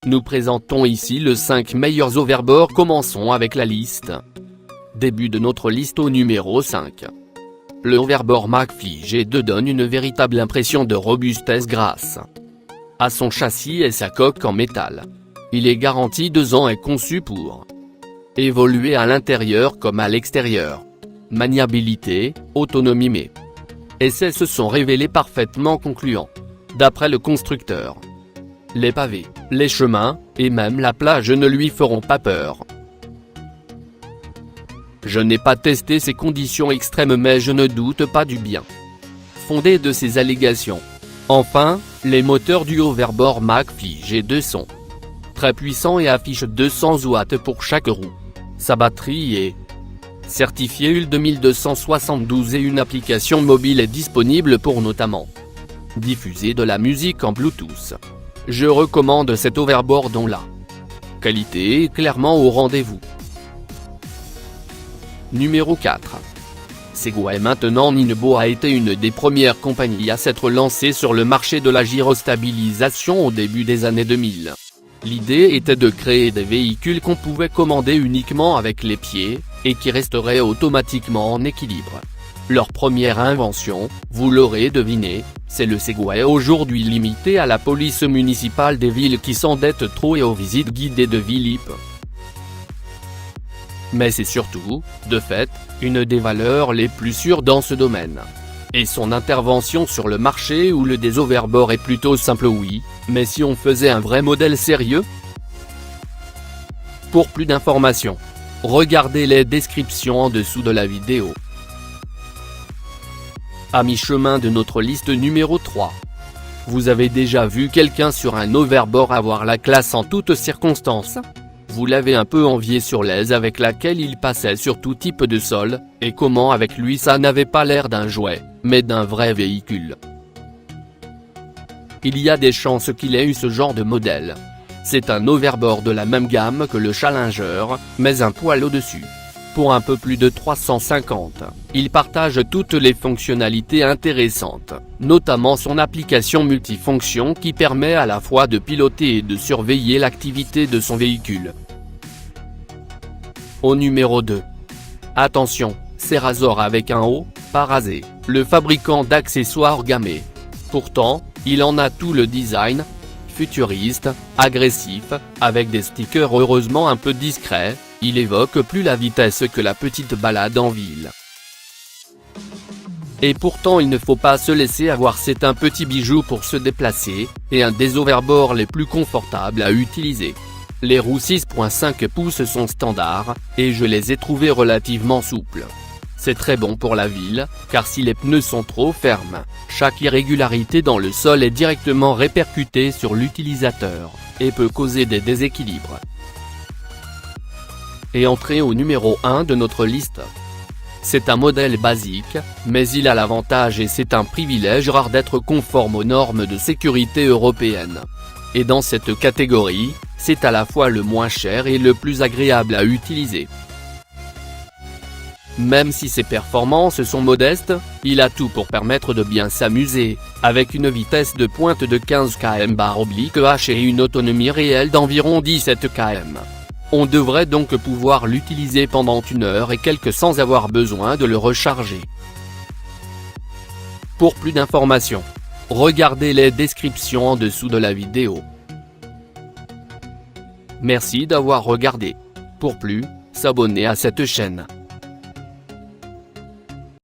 Nous présentons ici les 5 meilleurs overboards. Commençons avec la liste. Début de notre liste au numéro 5. Le overboard McFly G2 donne une véritable impression de robustesse grâce à son châssis et sa coque en métal. Il est garanti 2 ans et conçu pour évoluer à l'intérieur comme à l'extérieur. Maniabilité, autonomie mais essais se sont révélés parfaitement concluants. D'après le constructeur, les pavés, les chemins, et même la plage ne lui feront pas peur. Je n'ai pas testé ces conditions extrêmes mais je ne doute pas du bien fondé de ces allégations. Enfin, les moteurs du overboard McFly G2 sont très puissants et affichent 200 watts pour chaque roue. Sa batterie est certifiée UL 2272 et une application mobile est disponible pour notamment diffuser de la musique en Bluetooth. Je recommande cet overboard dont la qualité est clairement au rendez-vous. Numéro 4. Segway. Maintenant Ninebo a été une des premières compagnies à s'être lancée sur le marché de la gyrostabilisation au début des années 2000. L'idée était de créer des véhicules qu'on pouvait commander uniquement avec les pieds, et qui resteraient automatiquement en équilibre. Leur première invention, vous l'aurez deviné, c'est le Segway, aujourd'hui limité à la police municipale des villes qui s'endettent trop et aux visites guidées de Philippe. Mais c'est surtout, de fait, une des valeurs les plus sûres dans ce domaine. Et son intervention sur le marché où le des overboards est plutôt simple, oui, mais si on faisait un vrai modèle sérieux? Pour plus d'informations, regardez les descriptions en dessous de la vidéo. À mi-chemin de notre liste numéro 3. Vous avez déjà vu quelqu'un sur un overboard avoir la classe en toutes circonstances? Vous l'avez un peu envié sur l'aise avec laquelle il passait sur tout type de sol, et comment avec lui ça n'avait pas l'air d'un jouet, mais d'un vrai véhicule. Il y a des chances qu'il ait eu ce genre de modèle. C'est un overboard de la même gamme que le Challenger, mais un poil au-dessus. Pour un peu plus de 350, il partage toutes les fonctionnalités intéressantes, notamment son application multifonction qui permet à la fois de piloter et de surveiller l'activité de son véhicule. Au numéro 2. Attention, c'est Razor avec un O, pas rasé, le fabricant d'accessoires gamés. Pourtant, il en a tout le design, futuriste, agressif, avec des stickers heureusement un peu discrets. Il évoque plus la vitesse que la petite balade en ville. Et pourtant il ne faut pas se laisser avoir, c'est un petit bijou pour se déplacer, et un des overboards les plus confortables à utiliser. Les roues 6.5 pouces sont standards, et je les ai trouvées relativement souples. C'est très bon pour la ville, car si les pneus sont trop fermes, chaque irrégularité dans le sol est directement répercutée sur l'utilisateur, et peut causer des déséquilibres. Et entrée au numéro 1 de notre liste. C'est un modèle basique, mais il a l'avantage et c'est un privilège rare d'être conforme aux normes de sécurité européennes. Et dans cette catégorie, c'est à la fois le moins cher et le plus agréable à utiliser. Même si ses performances sont modestes, il a tout pour permettre de bien s'amuser, avec une vitesse de pointe de 15 km/h et une autonomie réelle d'environ 17 km. On devrait donc pouvoir l'utiliser pendant 1 heure et quelques sans avoir besoin de le recharger. Pour plus d'informations, regardez les descriptions en dessous de la vidéo. Merci d'avoir regardé. Pour plus, s'abonner à cette chaîne.